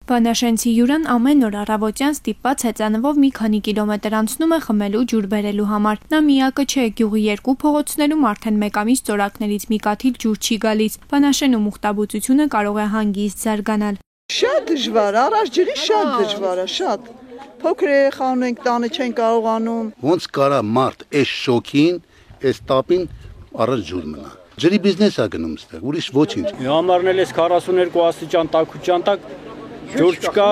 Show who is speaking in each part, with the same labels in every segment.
Speaker 1: Վանաշենցի հյուրն ամեն օր առավոտյան ստիպված հեծանվով մի քանի կիլոմետր անցնում է խմելու ջուր բերելու համար։ Նա միակը չէ, գյուղի երկու փողոցներում արդեն մեկ ամիս ծորակներից մի կաթիլ ջուր չի գալիս։ Վանաշենում ուխտաբուծությունը կարող է հանգիստ զարգանալ։
Speaker 2: Շատ դժվար, առանց ջրի շատ դժվար է, շատ։ Փոքր երեխա ունենք, տանը չեն կարողանում։
Speaker 3: Ոնց կարա մարդ այս շոքին, այս տապին առանց ջուր մնա։ Ջրի բիզնես է գնում ստեղ, ուրիշ ոչինչ։
Speaker 4: Համարն էլ էս 42 աստիճան տաքության տակ ջուր չկա,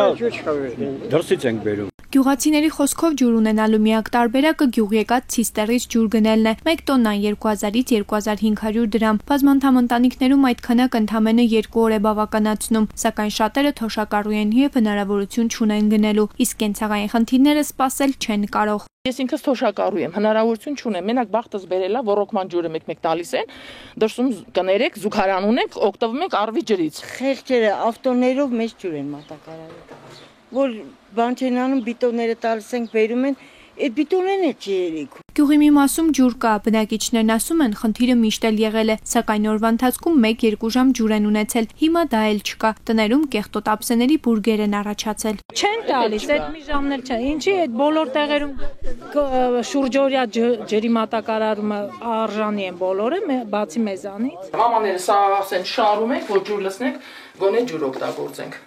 Speaker 4: դրսից ենք բերում։
Speaker 1: Գյուղացիների խոսքով ջուր ունենալու միակ տարբերակը գյուղ եկած ցիստերից ջուր գնելն է։ 1 տոննան 2000-ից 2500 դրամ։ Բազմանդամ ընտանիքներում այդ քանակը ընդամենը 2 օր է բավականացնում, սակայն շատերը թոշակառու են եւ հնարավորություն չունեն գնելու, իսկ կենցաղային խնդիրները սպասել չեն կարող։
Speaker 5: Ես ինքս թոշակառու եմ, հնարավորություն չունեմ, մենակ բախտս բերելա, ռոռոկման ջուրը մեկ-մեկ տալիս են, դրսում կներեք, զուգարան ունենք, օգտվում ենք առվի ջրից։
Speaker 6: Խեղճերը ավտոներով մեծ ջուր են մատակարարում, որ բան չեն անում, բիտոնները տալիս ենք, բերում են, այդ բիտոններն էլ չի երիք։
Speaker 1: Գյուղի մի մասում ջուր կա, բնակիչներն ասում են, խնդիրը միշտ էլ եղել է, սակայն օրվա ընթացքում 1-2 ժամ ջուր են ունեցել, հիմա դա էլ չկա, տներում կեղտոտ ափսեների բուրգեր են առաջացել։
Speaker 7: Չեն տալիս, այդ մի ժամն էլ չէ, ինչի այդ բոլոր տեղերում շուրջօրյա ջրի մատակարարումը արժանի են բոլորը, բացի մեզանից։
Speaker 5: Մամաները սա ասեն շարում ենք, որ ջուր լցնենք, գոնե ջուր օգտագործենք։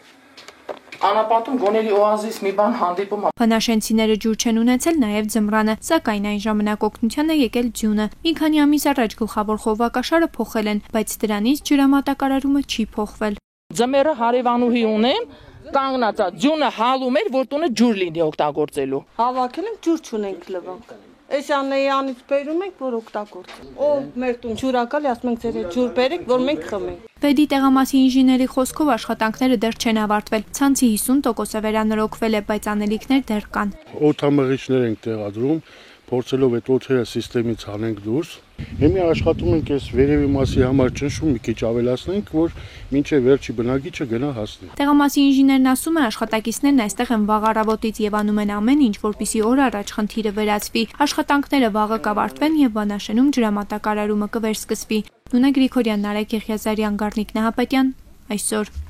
Speaker 5: Անապատում գոների օազիս մի բան հանդիպում է։
Speaker 1: Վանաշենցիները ջուր չեն ունեցել նաև ձմռանը, սակայն այն ժամանակ օգնության է եկել ձյունը։ Մի քանի ամիս առաջ գլխավոր խողովակաշարը փոխել են, բայց դրանից ջրամատակարարումը չի փոխվել։
Speaker 5: Ձմեռը հարևանուհի ունեմ, կանգնած է, ձյունը հալում էր, որ տունը ջուր լինի օգտագործելու։
Speaker 6: Հավաքել ենք ջուր չունենք լվանք։ Այս անեյանից բերում ենք, որ օգտագործենք։ Ով մեր տուն ջուրակալի, ասում ենք ձեր ջուր բերեք, որ մենք խմենք։
Speaker 1: Վեդի տեղամասի ինժեների խոսքով աշխատանքները դեռ չեն ավարտվել։ Ցանցի 50%-ը վերանորոգվել է, բայց անելիքներ դեռ կան։
Speaker 8: Օդամղիչներ ենք տեղադրում, փորձելով այդ օդերը համակարգից հանենք դուրս։ Հիմա աշխատում ենք այս վերևի մասի համար ճնշում մի քիչ ավելացնենք, որ մինչև վերջի բնակիչը գնա հասնի։
Speaker 1: Տեղամասի ինժեներն ասում է, աշխատակիցներն այստեղ են վաղ առավոտից եւ անում են ամեն ինչ, որպեսզի օր առաջ խնդիրը վերացվի։ Աշխատանքները վաղը կավարտվեն եւ Վանաշենում ջրամատակարարումը կվերսկսվի։ Նունե Գրիգորյան, Նարեկ Եղիազարյան, Գառնիկ Նահապետյան, այսօր։